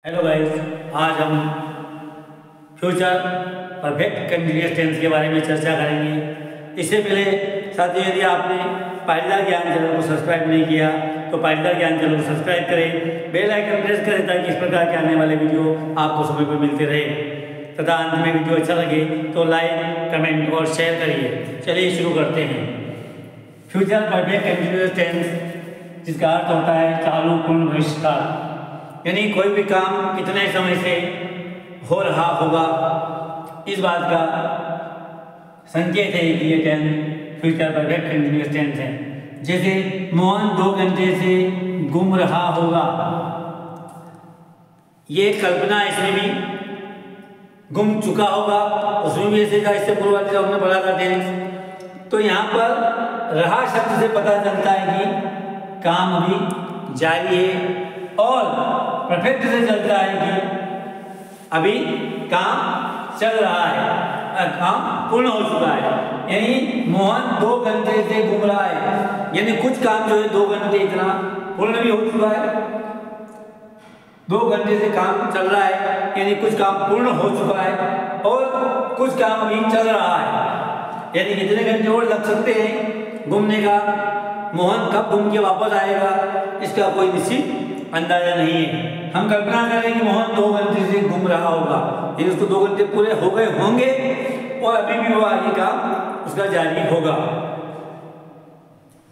Hello guys, आज हम future perfect continuous tense के बारे में चर्चा करेंगे। इससे पहले साथियों, यदि आपने पाटीदार ज्ञान चैनल को सब्सक्राइब नहीं किया तो पाटीदार ज्ञान चैनल को सब्सक्राइब करें, बेल आइकन प्रेस करें ताकि इस प्रकार के आने वाले वीडियो आपको समय पर मिलते रहे तथा अंत में वीडियो अच्छा लगे तो लाइक, कमेंट और शेयर करिए। चलिए शुरू करते हैं। फ्यूचर परफेक्ट कंटिन्यूअस टेंस जिसका अर्थ होता है चालू पूर्ण भविष्यकाल, यानी कोई भी काम कितने समय से हो रहा होगा, इस बात का संकेत है कि ये tense future perfect continuous tense है। जैसे मोहन 2 घंटे से घूम रहा होगा, ये कल्पना इसमें भी घूम चुका होगा, उसमें भी ऐसे का इससे पूर्व वाले हमने पढ़ा था टेंस। तो यहाँ पर रहा शब्द से पता चलता है कि काम अभी जारी है, और परफेक्ट से चलता है कि अभी काम चल रहा है, काम पूर्ण हो चुका है। यानी मोहन 2 घंटे से घूम रहा है, यानी कुछ काम जो है 2 घंटे इतना पूर्ण भी हो चुका है। 2 घंटे से काम चल रहा है यानी कुछ काम पूर्ण हो चुका है और कुछ काम अभी चल रहा है। यानी कितने घंटे और लग सकते हैं घूमने का, मोहन कब घूम के वापस आएगा, इसका कोई निश्चित अंदाजा नहीं है। हम कल्पना करें कि मोहन 2 घंटे से घूम रहा होगा, ये उसको 2 घंटे पूरे हो गए होंगे और अभी भी वो आगे काम उसका जारी होगा।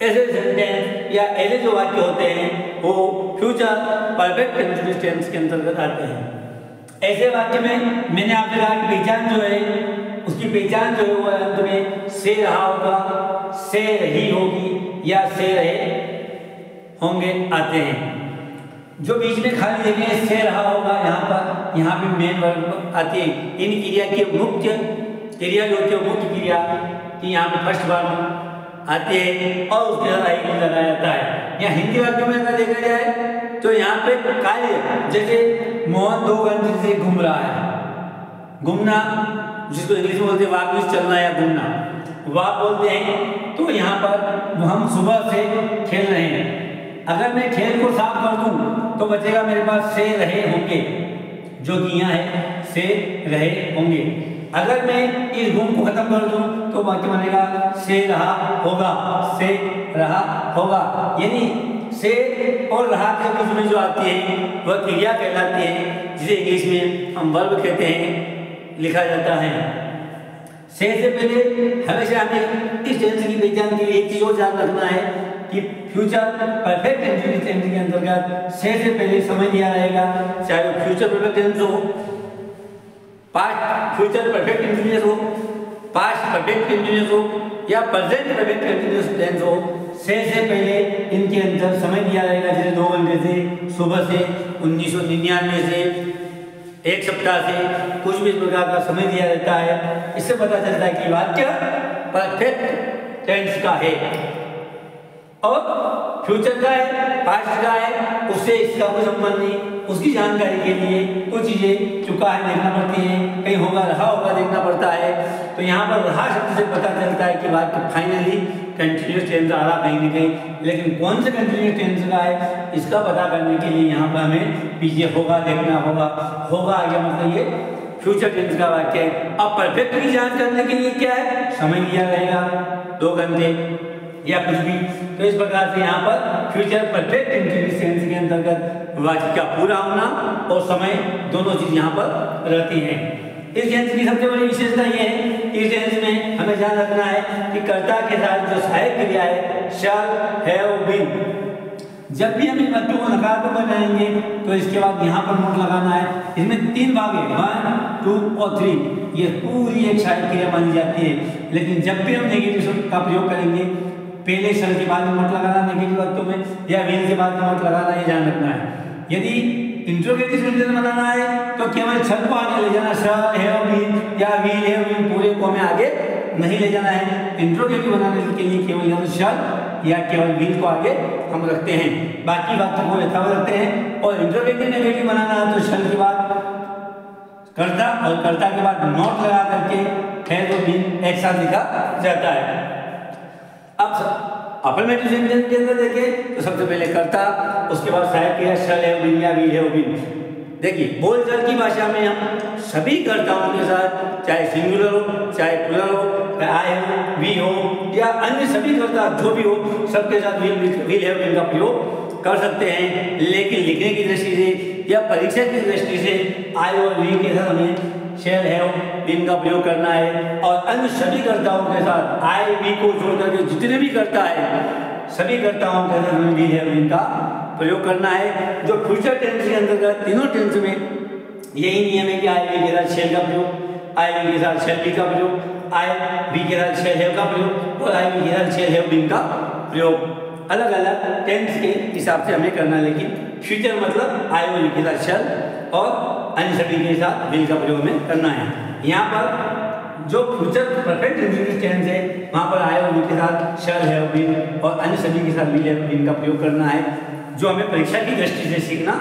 ऐसे सेंटेंस या ऐसे जो वाक्य होते हैं वो फ्यूचर परफेक्ट कंटिन्यूअस टेंस के अंतर्गत आते हैं। ऐसे वाक्य में मैंने आपसे कहा कि पहचान जो है, उसकी पहचान जो है वो अंत में से रहा होगा, से रही होगी या से रहे होंगे आते हैं। जो बीच में खाली जगह से रहा होगा, यहाँ पे मेन वर्ब आती है। इन क्रिया की मुख्य क्रिया जो होती है मुख्य क्रिया की यहाँ पे फर्स्ट वर्ब आती है और उसके साथ आई भी लगाया जाता है। या हिंदी वाक्यों में अगर देखा जाए तो यहाँ पे कार्य, जैसे मोहन 2 घंटे से घूम रहा है, घूमना जिसको इंग्लिश में बोलते हैं वॉक मीन्स चलना या घूमना, वॉक बोलते हैं। तो यहाँ पर हम सुबह से खेल रहे हैं, अगर मैं खेल को साफ कर दूं तो बचेगा मेरे पास से रहे होंगे, जो कि यहाँ है से रहे होंगे। अगर मैं इस गुण को खत्म कर दूं तो वाक्य बनेगा से रहा होगा, से रहा होगा। यानी से और रहा के बीच में जो आती है वह क्रिया कहलाती है, जिसे इंग्लिश में हम वर्ब कहते हैं, लिखा जाता है। से पहले हमेशा हमें इस टेंस की पहचान के लिए एक चीज और ध्यान रखना है कि फ्यूचर परफेक्ट कंटिन्यूअस टेंस के अंतर्गत से पहले समय दिया रहेगा, चाहे वो फ्यूचर परफेक्ट टेंस हो, पास्ट फ्यूचर परफेक्ट कंटिन्यूअस हो, पास्ट परफेक्ट कंटिन्यूअस हो या प्रेजेंट परफेक्ट कंटिन्यूअस टेंस हो, से पहले इनके अंदर समय दिया रहेगा। जैसे 2 घंटे से, सुबह से, 1999 से, 1 सप्ताह से, कुछ भी इस प्रकार का समय दिया रहता है। इससे पता चलता है कि वाक्य परफेक्ट टेंस का है और फ्यूचर का है, पास्ट का है, उससे इसका कोई संबंध नहीं। उसकी जानकारी के लिए कुछ चीजें चुका है देखना पड़ती है, कहीं होगा रहा होगा देखना पड़ता है। तो यहाँ पर रहा शब्द से पता चलता है कि वाक्य फाइनली कंटिन्यूअस टेंस आ रहा कहीं न कहीं, लेकिन कौन से कंटिन्यूअस टेंस का है इसका पता करने के लिए यहाँ पर हमें पीछे होगा देखना होगा। होगा आगे मतलब ये फ्यूचर टेंस का वाक्य है। अब परफेक्ट की जांच करने के लिए क्या है, समय दिया रहेगा 2 घंटे या कुछ भी। तो इस प्रकार से यहाँ पर फ्यूचर परफेक्ट कंटिन्यूअस टेंस के अंतर्गत वाक्य का पूरा होना और समय दोनों चीज यहाँ पर रहती हैं। इस टेंस की सबसे बड़ी विशेषता ये है, इस टेंस में हमें ध्यान रखना है कि कर्ता के साथ जो सहायक क्रिया है शैल, हैव, बीन, जब भी हम इन वाक्यों को नकारात्मक बनाएंगे तो इसके बाद यहाँ पर नोट लगाना है। इसमें 3 भाग है, 1, 2 और 3। ये पूरी एक सहायक क्रिया मानी जाती है, लेकिन जब भी हम नेगेटिव शब्द का प्रयोग करेंगे पहले शल के बाद नोट लगाना नेगेटिव वाक्यों में, या विल के बाद नोट लगाना, ये ध्यान रखना है। यदि इंट्रोगेटिव सेंटेंस बनाना है तो केवल शल को आगे ले जाना, शल, हैव, बीन या विल, हैव, बीन पूरे को हमें आगे नहीं ले जाना है। इंट्रोगेटिव बनाने के लिए केवल यहाँ शल या केवल विल को आगे हम रखते हैं, बाकी वाक्यों को यथावत रखते हैं। और इंट्रोगेटिव नेगेटिव बनाना है तो शल के बाद कर्ता और कर्ता के बाद नोट लगा करके हैव और बीन एक साथ लिखा जाता है। अब अफर्मेटिव सेंटेंस के अंदर देखें तो सबसे पहले कर्ता, उसके बाद सहायक क्रिया शल है, विल या विल है, विल। देखिए बोलचाल की भाषा में हम सभी कर्ताओं के साथ, चाहे सिंगुलर हो, चाहे प्लुरल हो, चाहे आई हो, वी हो या अन्य सभी कर्ता जो भी हो, सबके साथ विल हैव बीन का प्रयोग कर सकते हैं। लेकिन लिखने की दृष्टि से या परीक्षा की दृष्टि से आई और वी के साथ हमें शैल हैव बीन का प्रयोग करना है। और अन्य सभी कर्ताओं के साथ आई वी को छोड़ करके जितने भी कर्ता है सभी कर्ताओं के साथ हमें विल हैव बीन का प्रयोग करना है। जो फ्यूचर टेंस के अंतर्गत तीनों टेंस में यही नियम है कि आई वी के साथ शैल का प्रयोग, आई वी के साथ शैल बी का प्रयोग, आई वी के साथ शैल हैव का प्रयोग और आई वी के साथ शैल हैव बीन का प्रयोग अलग अलग टेंस के हिसाब से हमें करना है। लेकिन फ्यूचर मतलब आई वी के साथ शैल और अन्य सभी के साथ विल का प्रयोग हमें करना है। यहाँ पर जो फ्यूचर परफेक्ट इंडिविजुअल टेंस है वहाँ पर आई और वी के साथ शैल हैव बीन और अन्य सभी के साथ विल हैव बीन का प्रयोग करना है, जो हमें परीक्षा की दृष्टि से सीखना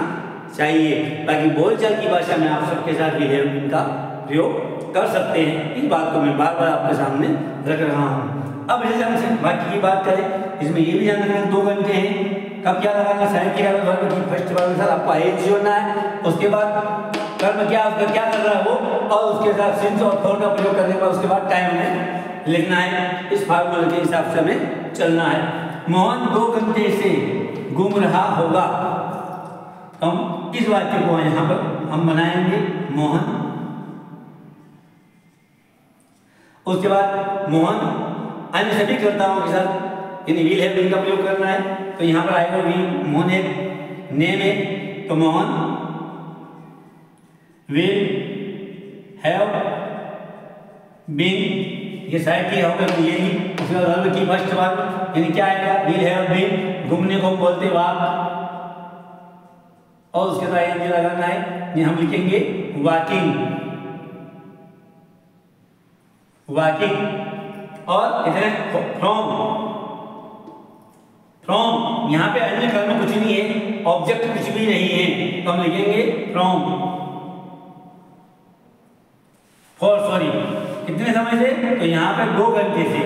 चाहिए। बाकी बोलचाल की भाषा में आप सबके साथ विल हैव बीन का प्रयोग कर सकते हैं। इस बात को मैं बार बार आपके सामने रख रहा हूँ। अब जैसे हम बाकी की बात करें, इसमें ये भी जानना है 2 घंटे हैं, कब क्या लगाना, साइन किया वर्ब की फर्स्ट वर्ब के साथ आपको आई जोड़ना है, उसके बाद कर्म क्या उसका क्या कर रहा है वो, और उसके साथ सिंस और फॉर का प्रयोग करने के बाद उसके बाद टाइम में लिखना है। इस फार्मूले के हिसाब से हमें चलना है। मोहन 2 घंटे से घूम रहा होगा, तो हम इस वाक्य को यहाँ पर हम बनाएंगे मोहन। उसके बाद मोहन अन्य सभी कर्ताओं के साथ यानी विल हैव बीन का प्रयोग करना है, तो यहाँ पर आएगा वी, मोहन एक नेम है तो मोहन विल हैव बीन, ये साइड किया होगा तो ये नहीं। उसके बाद वर्ब की फर्स्ट वर्ब यानी क्या आएगा, विल हैव बीन, घूमने को बोलते वाक, और उसके बाद ये लगाना है, ये हम लिखेंगे वॉकिंग, वॉकिंग। और इधर फ्रॉम, फ्रॉम यहाँ पे अन्य कर्म कुछ नहीं है, ऑब्जेक्ट कुछ भी नहीं है, तो हम लिखेंगे फ्रॉम। फॉर सॉरी कितने समय से, तो यहाँ पे 2 घंटे से।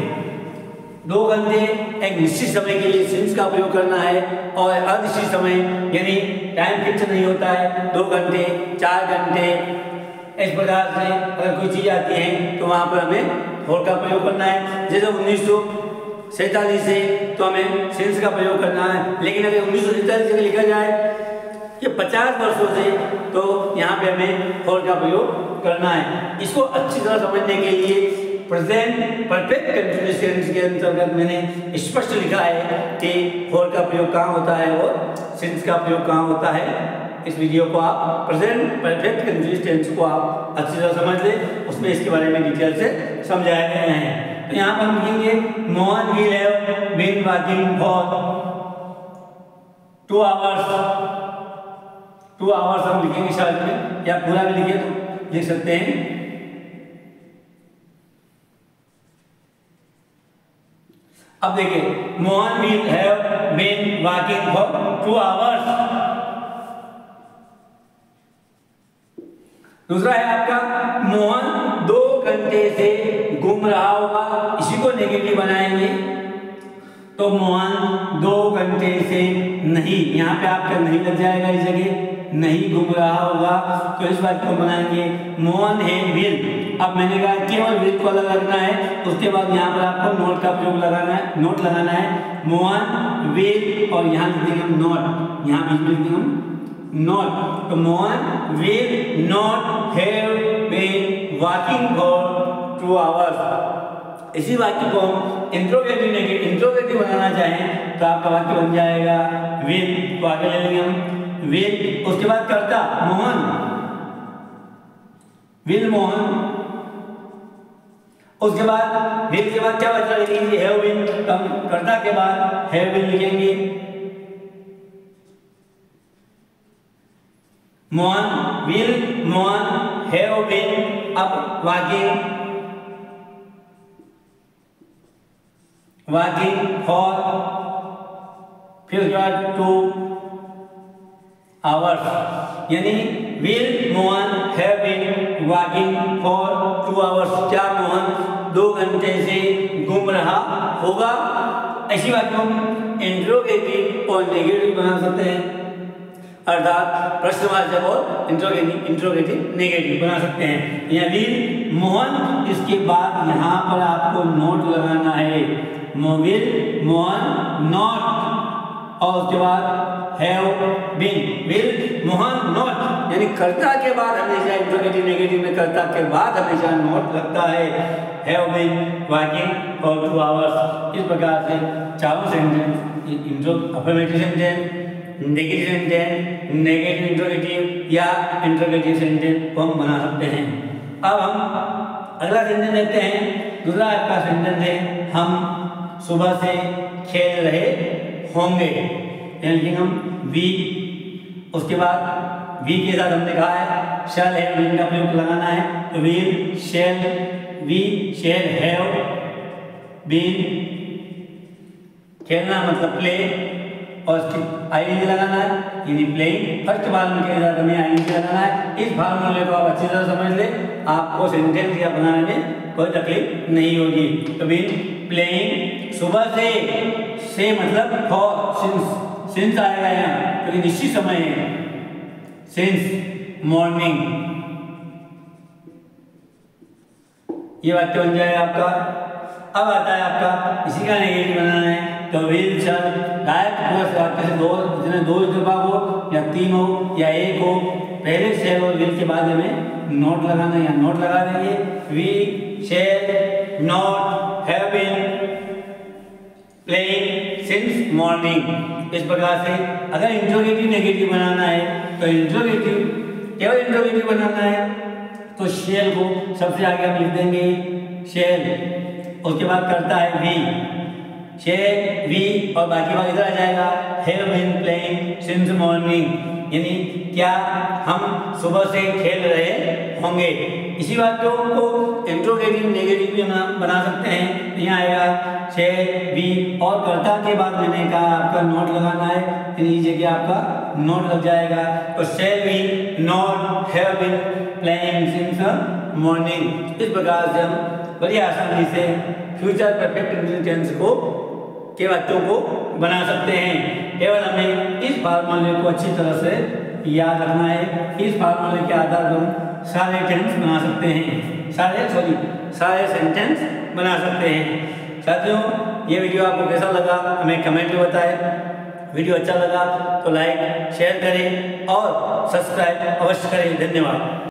2 घंटे एक निश्चित समय के लिए सिंस का प्रयोग करना है, और अनिश्चित समय यानी टाइम फिक्स नहीं होता है, 2 घंटे 4 घंटे इस प्रकार से अगर कोई चीज़ आती है तो वहाँ पर हमें फॉर का प्रयोग करना है। जैसे 1947 से तो हमें सिंस का प्रयोग करना है, लेकिन अगर 1947 से लिखा जाए कि 50 वर्षों से तो यहाँ पे हमें फॉर का प्रयोग करना है। इसको अच्छी तरह समझने के लिए प्रेजेंट परफेक्ट कंटीन्यूअस टेंस के अंतर्गत मैंने स्पष्ट लिखा है कि फॉर का प्रयोग कहाँ होता है और सिंस का प्रयोग कहाँ होता है। इस वीडियो को आप प्रेजेंट परफेक्ट कंटीन्यूअस टेंस को आप अच्छी तरह समझ लें, उसमें इसके बारे में डिटेल से समझाया गया है। तो यहाँ पर हम लिखेंगे Mohan will have been working for 2 hours. 2 hours हम लिखेंगे शॉर्ट में, या पूरा भी लिखे तो लिख सकते हैं। अब देखिए Mohan will have been working for 2 hours. दूसरा है आपका मोहन 2 घंटे से घूम रहा होगा, इसी को नेगेटिव बनाएंगे तो मोहन 2 घंटे से नहीं, यहाँ पे आपका नहीं लग जाएगा इस जगह, नहीं घूम रहा होगा, तो इस बात को बनाएंगे मोहन है विल। अब मैंने कहा केवल विल को अलग रखना है, उसके बाद यहाँ पर आपको नोट का प्रयोग लगाना है, नोट लगाना है मोहन विल, और यहाँ लिख देंगे हम नोट, यहाँ बीच में लिख देंगे हम नॉट, तो Mohan will not have been working for 2 hours. इसी वाक्य को हम इंट्रोगेटिव बनाना चाहें तो आपका वाक्य बन जाएगा विल, तो आगे ले लेंगे हम विल। उसके बाद कर्ता मोहन, विल मोहन। उसके बाद विल के बाद क्या बचा लिखेंगे हैव बीन, तो हम कर्ता के बाद हैव बीन लिखेंगे। Mohan will Mohan have been, अब वर्किंग फॉर, फिर उसके बाद 2 आवर्स, यानी will Mohan have been working for 2 hours. क्या मोहन 2 घंटे से घूम रहा होगा। ऐसी बात को हम इंट्रोगेटिव और नेगेटिव बना सकते हैं। अर्थात प्रश्नवाचक और इंट्रोगेटिव नेगेटिव बना सकते हैं। या विल मोहन, इसके बाद यहाँ पर आपको नोट लगाना है। विल मोहन नॉट, और उसके बाद have been. Will Mohan not, यानी कर्ता के बाद हमेशा इंट्रोगेटिव नेगेटिव में कर्ता के बाद हमेशा नॉट लगता है। Have been working for 2 hours. इस प्रकार से चारों sentence affirmative sentence, negative sentence, negative interrogative या इंट्रोगेटिव सेंटेंस को हम बना सकते हैं। अब हम अगला सेंटेंस देखते हैं। दूसरा आपका सेंटेंस है हम सुबह से खेल रहे होंगे, यानी हम वी, उसके बाद वी के साथ हमने कहा है शैल हैव बीन का प्रयोग लगाना है। तो will shall, we shall have been, खेलना मतलब प्ले, और आईएनजी लगाना है, यानी प्लेइंग। फर्स्ट फार्मूले के साथ हमें आईएनजी लगाना है। इस फार्मूले को आप अच्छी तरह समझ ले, आपको सेंटेंस या बनाने में कोई तकलीफ नहीं होगी। तो बीन प्लेइंग सुबह से मतलब फॉर, सिंस आएगा यहाँ क्योंकि निश्चित समय है। सिंस मॉर्निंग, ये वाक्य बन जाएगा आपका। अब आता है आपका इसी का नेगेटिव बनाना है। तो विल शल डायरेक्ट पूरा वाक्य से दो विकल्प हो या 3 हो या 1 हो, पहले शैल और विल के बाद हमें नोट लगाना है या नोट लगा देंगे। We shall not have been playing since morning. इस प्रकार से अगर इंट्रोगेटिव नेगेटिव बनाना है तो केवल इंट्रोगेटिव बनाना है तो शैल को सबसे आगे हम लिख देंगे शैल, उसके बाद करता है वी, शैल वी, और बाकी बात इधर आ जाएगा have been playing since morning, यानी क्या हम सुबह से खेल रहे होंगे। इसी बात को इंट्रोगेटिव नेगेटिव भी बना सकते हैं। यहाँ आएगा शैल वी, और कर्ता के बाद मैंने कहा आपका नोट लगाना है, यानी जगह आपका नोट लग जाएगा। तो shall we not have been playing since morning. इस प्रकार से हम बड़ी आसानी से फ्यूचर परफेक्ट टेंस को के वाक्यों को बना सकते हैं। केवल हमें इस फार्मूले को अच्छी तरह से याद रखना है। इस फार्मूले के आधार पर हम सारे टेंस बना सकते हैं, सारे सेंटेंस बना सकते हैं। साथियों, ये वीडियो आपको कैसा लगा हमें कमेंट में बताएं। वीडियो अच्छा लगा तो लाइक शेयर करें और सब्सक्राइब अवश्य करें। धन्यवाद।